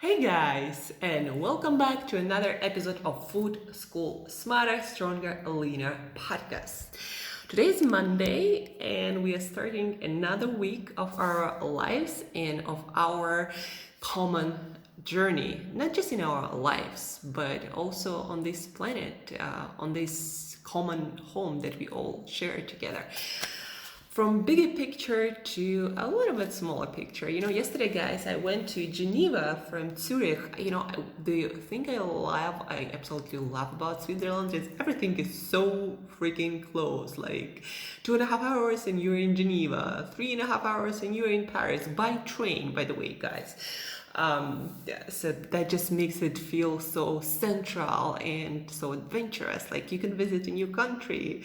Hey guys, and welcome back to another episode of Food School Smarter, Stronger, Leaner podcast. Today is Monday, and we are starting another week of our lives and of our common journey, not just in our lives, but also on this planet, on this common home that we all share together. From bigger picture to a little bit smaller picture. Yesterday, guys, I went to Geneva from Zurich. The thing I absolutely love about Switzerland is everything is so freaking close. Like 2.5 hours and you're in Geneva, 3.5 hours and you're in Paris by train, by the way, guys. So that just makes it feel so central and so adventurous. Like you can visit a new country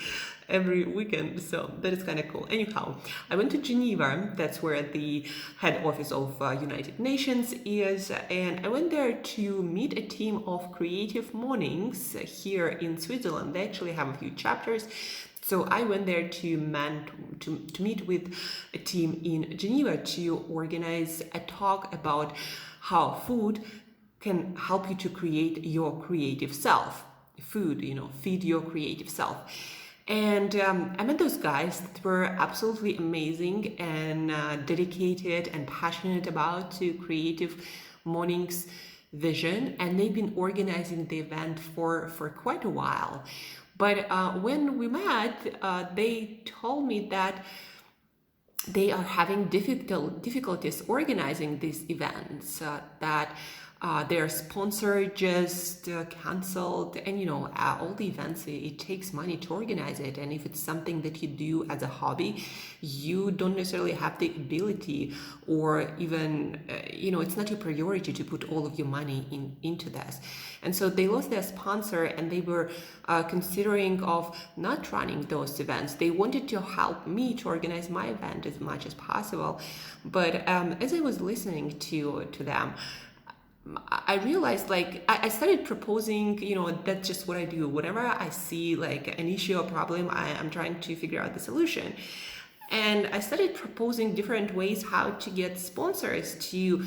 every weekend, so that is kind of cool. Anyhow, I went to Geneva. That's where the head office of United Nations is, and I went there to meet a team of creative mornings here in Switzerland. They actually have a few chapters. So I went there to meet with a team in Geneva to organize a talk about how food can help you to create your creative self. Food, feed your creative self. And I met those guys that were absolutely amazing and dedicated and passionate about to creative mornings vision, and they've been organizing the event for quite a while. But when we met, they told me that they are having difficulties organizing these events, that their sponsor just canceled, and all the events, it takes money to organize it, and if it's something that you do as a hobby, you don't necessarily have the ability, or even it's not your priority to put all of your money into this. And so they lost their sponsor, and they were considering of not running those events. They wanted to help me to organize my event as much as possible, but as I was listening to them, I realized, like, I started proposing, that's just what I do. Whenever I see like an issue or problem, I'm trying to figure out the solution. And I started proposing different ways how to get sponsors to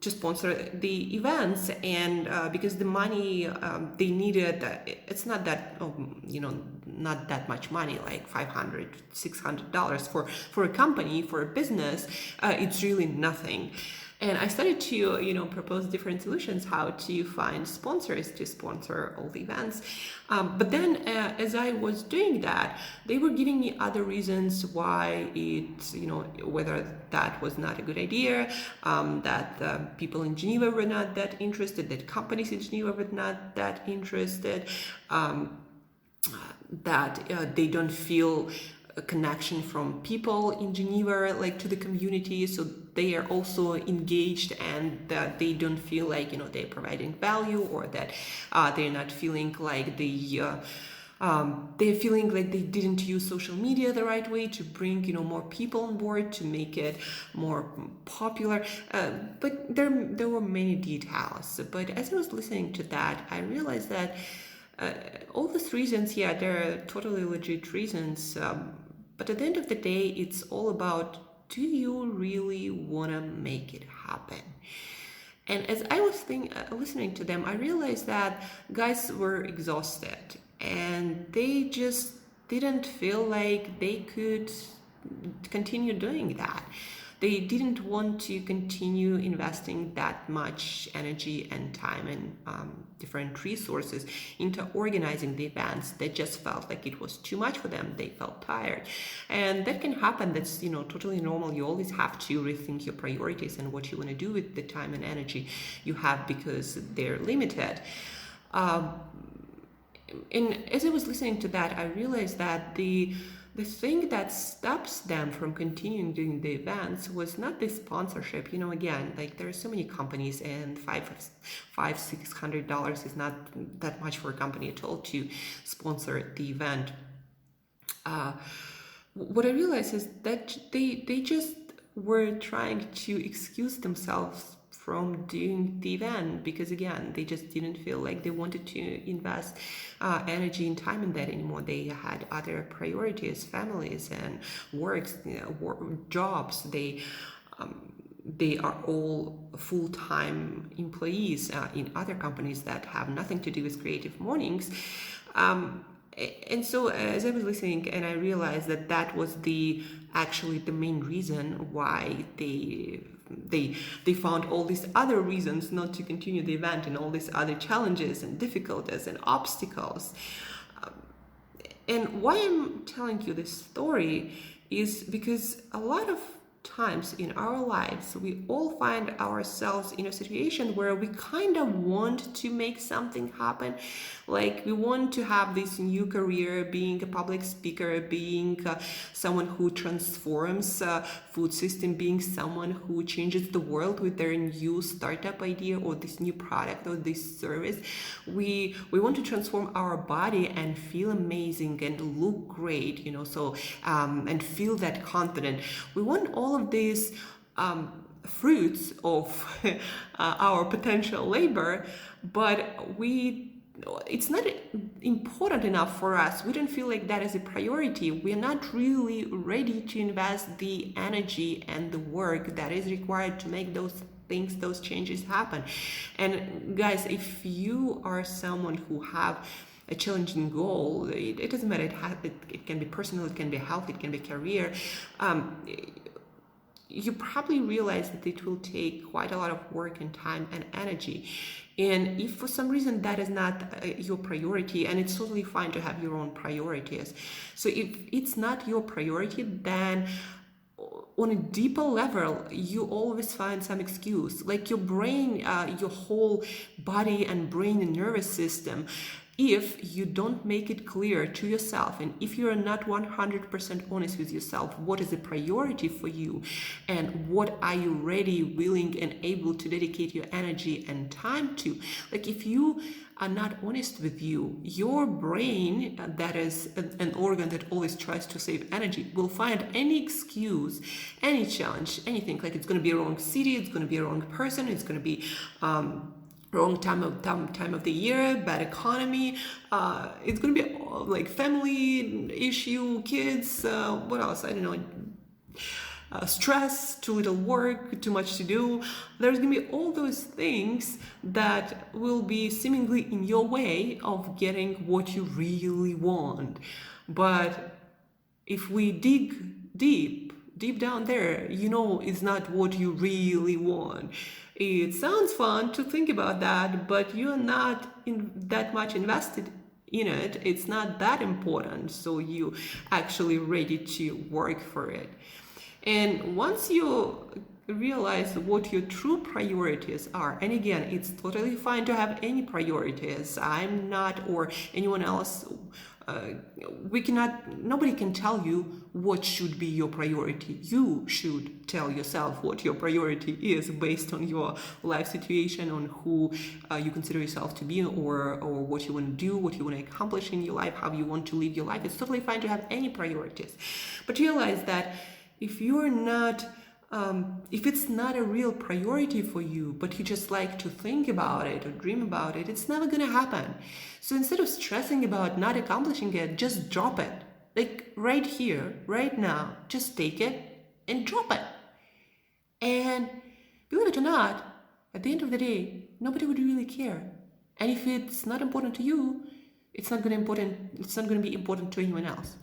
sponsor the events, and because the money they needed, it's not that not that much money, like $500, $600 for a company, for a business, it's really nothing. And I started to, propose different solutions how to find sponsors to sponsor all the events. But then as I was doing that, they were giving me other reasons why whether that was not a good idea, that people in Geneva were not that interested, that companies in Geneva were not that interested, that they don't feel a connection from people in Geneva, like to the community, so they are also engaged, and that they don't feel like they're providing value, or that they're not feeling like they're feeling like they didn't use social media the right way to bring more people on board, to make it more popular. But there were many details. But as I was listening to that, I realized that all these reasons, yeah, they're totally legit reasons. But at the end of the day, it's all about, do you really want to make it happen? And as I was listening to them, I realized that guys were exhausted, and they just didn't feel like they could continue doing that. They didn't want to continue investing that much energy and time and different resources into organizing the events. They just felt like it was too much for them. They felt tired. And that can happen. That's, totally normal. You always have to rethink your priorities and what you want to do with the time and energy you have, because they're limited. And as I was listening to that, I realized that the thing that stops them from continuing doing the events was not the sponsorship. Again, like there are so many companies, and $600 is not that much for a company at all to sponsor the event. What I realized is that they just were trying to excuse themselves from doing the event, because again, they just didn't feel like they wanted to invest energy and time in that anymore. They had other priorities, families and works, jobs. They they are all full-time employees in other companies that have nothing to do with creative mornings. And so as I was listening, and I realized that that was actually the main reason why they found all these other reasons not to continue the event, and all these other challenges and difficulties and obstacles. And why I'm telling you this story is because a lot of times in our lives, we all find ourselves in a situation where we kind of want to make something happen. Like we want to have this new career, being a public speaker, being someone who transforms food system, being someone who changes the world with their new startup idea or this new product or this service. We want to transform our body and feel amazing and look great, so and feel that confident. We want all of these fruits of our potential labor, but it's not important enough for us. We don't feel like that is a priority. We're not really ready to invest the energy and the work that is required to make those things, those changes happen. And guys, if you are someone who have a challenging goal, it doesn't matter. It can be personal, it can be health, it can be career. You probably realize that it will take quite a lot of work and time and energy. And if for some reason that is not your priority, and it's totally fine to have your own priorities. So if it's not your priority, then on a deeper level, you always find some excuse. Like your brain, your whole body and brain and nervous system, if you don't make it clear to yourself, and if you're not 100% honest with yourself, what is a priority for you and what are you ready, willing, and able to dedicate your energy and time to. Like if you are not honest with you, your brain, that is an organ that always tries to save energy, will find any excuse, any challenge, anything. Like it's going to be a wrong city, it's going to be a wrong person, it's going to be wrong time of the year, bad economy, it's going to be like family issue, kids, what else, I don't know, stress, too little work, too much to do. There's going to be all those things that will be seemingly in your way of getting what you really want. But if we dig deep down there, it's not what you really want. It sounds fun to think about that, but you're not that much invested in it. It's not that important, so you actually ready to work for it. And once you realize what your true priorities are, and again, it's totally fine to have any priorities. I'm not, or anyone else, nobody can tell you what should be your priority. You should tell yourself what your priority is based on your life situation, on who you consider yourself to be, or what you want to do, what you want to accomplish in your life, how you want to live your life. It's totally fine to have any priorities. But realize that if you're not if it's not a real priority for you, but you just like to think about it or dream about it, it's never gonna happen. So instead of stressing about not accomplishing it, just drop it. Like right here, right now, just take it and drop it. And believe it or not, at the end of the day, nobody would really care. And if it's not important to you, it's not gonna be important to anyone else.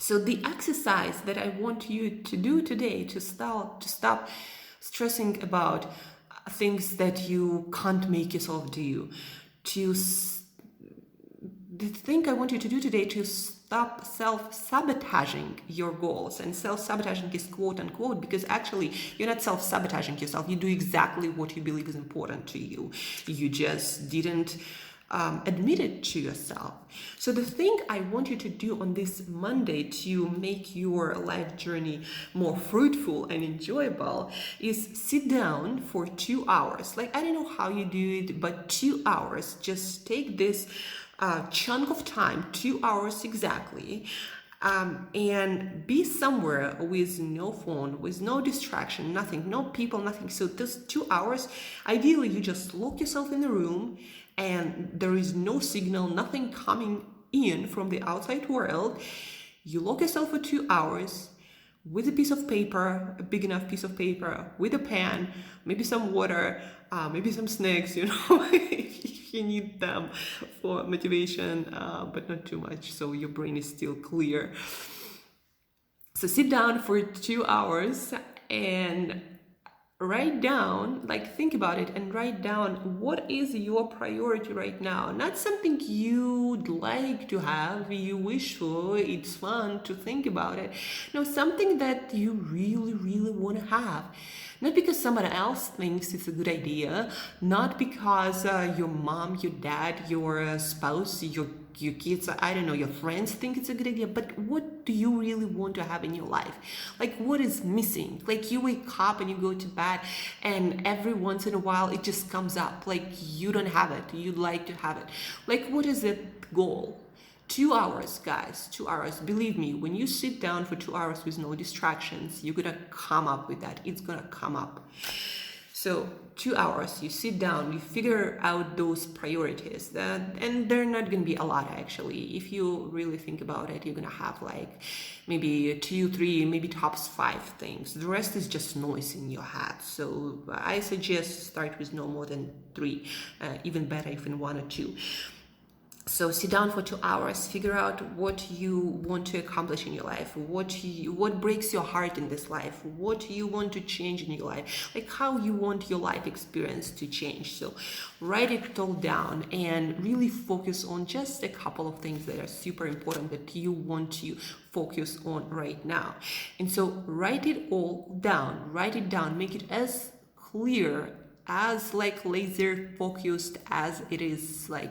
So the exercise that I want you to do today to stop stressing about things that you can't make yourself do, the thing I want you to do today to stop self-sabotaging your goals. And self-sabotaging is quote unquote, because actually you're not self-sabotaging yourself. You do exactly what you believe is important to you. You just didn't admit it to yourself. So the thing I want you to do on this Monday to make your life journey more fruitful and enjoyable is sit down for 2 hours. Like, I don't know how you do it, but 2 hours. Just take this chunk of time, 2 hours exactly, and be somewhere with no phone, with no distraction, nothing, no people, nothing. So those 2 hours, ideally you just lock yourself in the room and there is no signal, nothing coming in from the outside world. You lock yourself for 2 hours with a piece of paper, a big enough piece of paper, with a pen, maybe some water, maybe some snacks, if you need them for motivation, but not too much, so your brain is still clear. So sit down for 2 hours and write down, like think about it and write down what is your priority right now. Not something you'd like to have, you wish for, it's fun to think about it. No, something that you really, really want to have. Not because someone else thinks it's a good idea, not because your mom, your dad, your spouse, your kids, I don't know, your friends think it's a good idea, but what do you really want to have in your life? Like, what is missing? Like, you wake up and you go to bed and every once in a while it just comes up, like you don't have it, you'd like to have it. Like, what is that goal? 2 hours, guys, 2 hours. Believe me, when you sit down for 2 hours with no distractions, you're gonna come up with that. It's gonna come up. So 2 hours, you sit down, you figure out those priorities, and they're not gonna be a lot actually. If you really think about it, you're gonna have like maybe 2, 3, maybe tops 5 things. The rest is just noise in your head. So I suggest start with no more than 3, even better if in 1 or 2. So sit down for 2 hours, figure out what you want to accomplish in your life, what breaks your heart in this life, what you want to change in your life, like how you want your life experience to change. So write it all down and really focus on just a couple of things that are super important that you want to focus on right now. And so write it all down, make it as clear, as like laser focused as it is like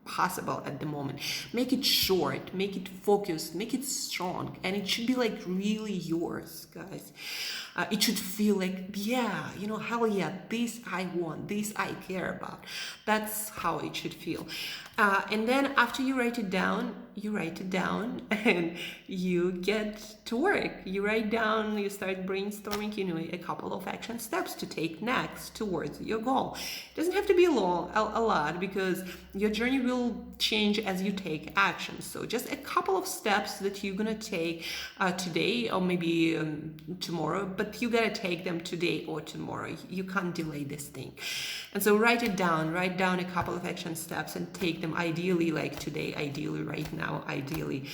possible at the moment. Make it short, make it focused, make it strong, and it should be like really yours, guys. It should feel like, yeah, hell yeah, this I want, this I care about. That's how it should feel. And then after you write it down and you get to work. You write down, you start brainstorming, a couple of action steps to take next towards your goal. It doesn't have to be a lot, because your journey will change as you take action. So just a couple of steps that you're gonna take today or maybe tomorrow, but you gotta take them today or tomorrow. You can't delay this thing. And so write down a couple of action steps and take them, ideally like today, ideally right now, ideally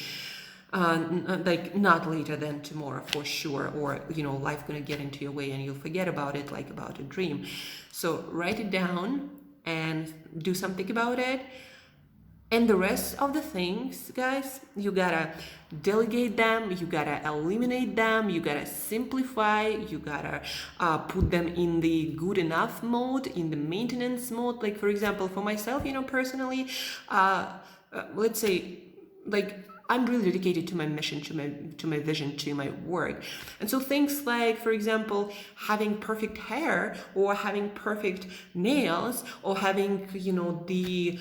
like not later than tomorrow for sure, or life gonna get into your way and you'll forget about it like about a dream. So write it down and do something about it. And the rest of the things, guys, you gotta delegate them, you gotta eliminate them, you gotta simplify, you gotta put them in the good enough mode, in the maintenance mode. Like, for example, for myself, personally, let's say, like, I'm really dedicated to my mission, to my vision, to my work. And so things like, for example, having perfect hair or having perfect nails or having, the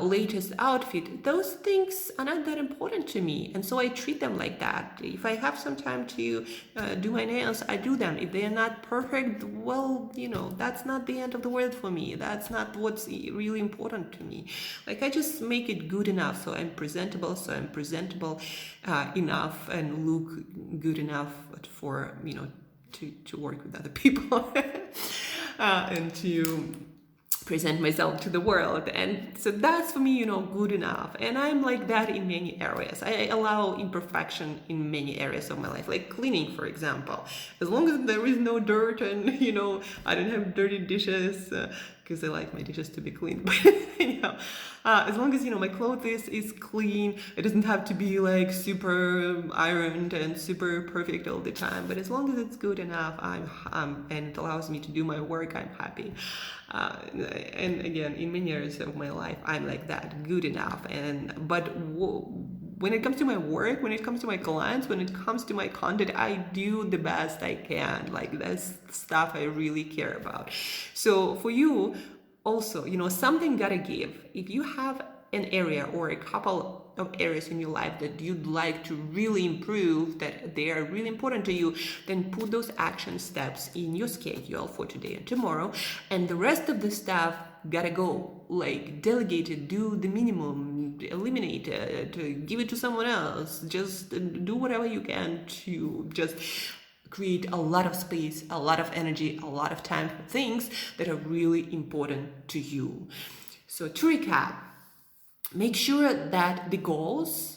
latest outfit, those things are not that important to me. And so I treat them like that. If I have some time to do my nails, I do them. If they are not perfect, well, that's not the end of the world for me. That's not what's really important to me. Like, I just make it good enough so I'm presentable, enough and look good enough for to work with other people and to present myself to the world. And so that's for me good enough. And I'm like that in many areas. I allow imperfection in many areas of my life, like cleaning, for example. As long as there is no dirt and I don't have dirty dishes, because I like my dishes to be clean. But as long as my clothes is clean, it doesn't have to be like super ironed and super perfect all the time. But as long as it's good enough, I'm and it allows me to do my work, I'm happy. And again, in many areas of my life, I'm like that, good enough. But when it comes to my work, when it comes to my clients, when it comes to my content, I do the best I can. Like, that's stuff I really care about. So for you also, something gotta give. If you have an area or a couple of areas in your life that you'd like to really improve, that they are really important to you, then put those action steps in your schedule for today and tomorrow. And the rest of the stuff gotta go. Like, delegate it, do the minimum, eliminate it, give it to someone else. Just do whatever you can to just create a lot of space, a lot of energy, a lot of time for things that are really important to you. So to recap, make sure that the goals,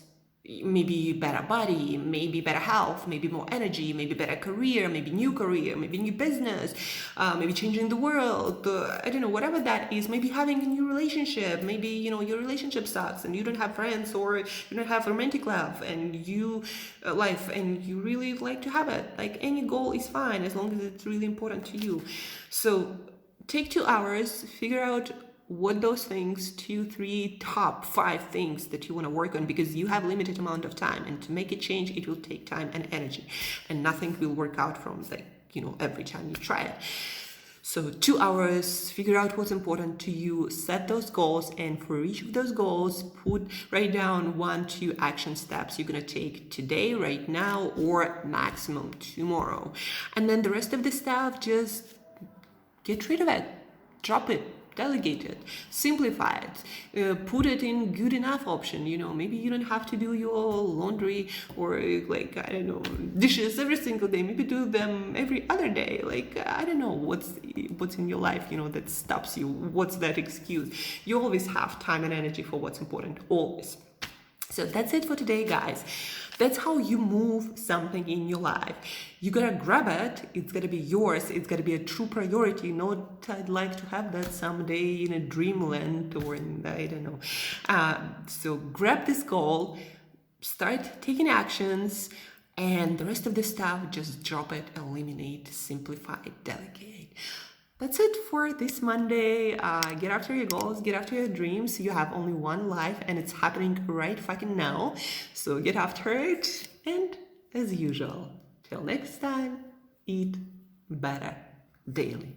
maybe better body, maybe better health, maybe more energy, maybe better career, maybe new business, maybe changing the world, I don't know, whatever that is, maybe having a new relationship, maybe, your relationship sucks and you don't have friends, or you don't have romantic love and life, and you really like to have it. Like, any goal is fine as long as it's really important to you. So take 2 hours, figure out what those things, 2, 3, top 5 things that you want to work on, because you have limited amount of time, and to make it change, it will take time and energy, and nothing will work out from every time you try it. So 2 hours, figure out what's important to you, set those goals, and for each of those goals, write down 1-2 action steps you're going to take today, right now, or maximum tomorrow. And then the rest of the stuff, just get rid of it, drop it, delegate it, simplify it, put it in good enough option. Maybe you don't have to do your laundry or dishes every single day. Maybe do them every other day. I don't know what's in your life, that stops you. What's that excuse? You always have time and energy for what's important, always. So that's it for today, guys. That's how you move something in your life. You gotta grab it. It's gotta be yours. It's gotta be a true priority. Not, I'd like to have that someday in a dreamland or I don't know. So grab this goal, start taking actions, and the rest of the stuff, just drop it, eliminate, simplify, delegate. That's it for this Monday. Get after your goals, get after your dreams. You have only one life, and it's happening right fucking now. So get after it. And as usual, till next time, eat better daily.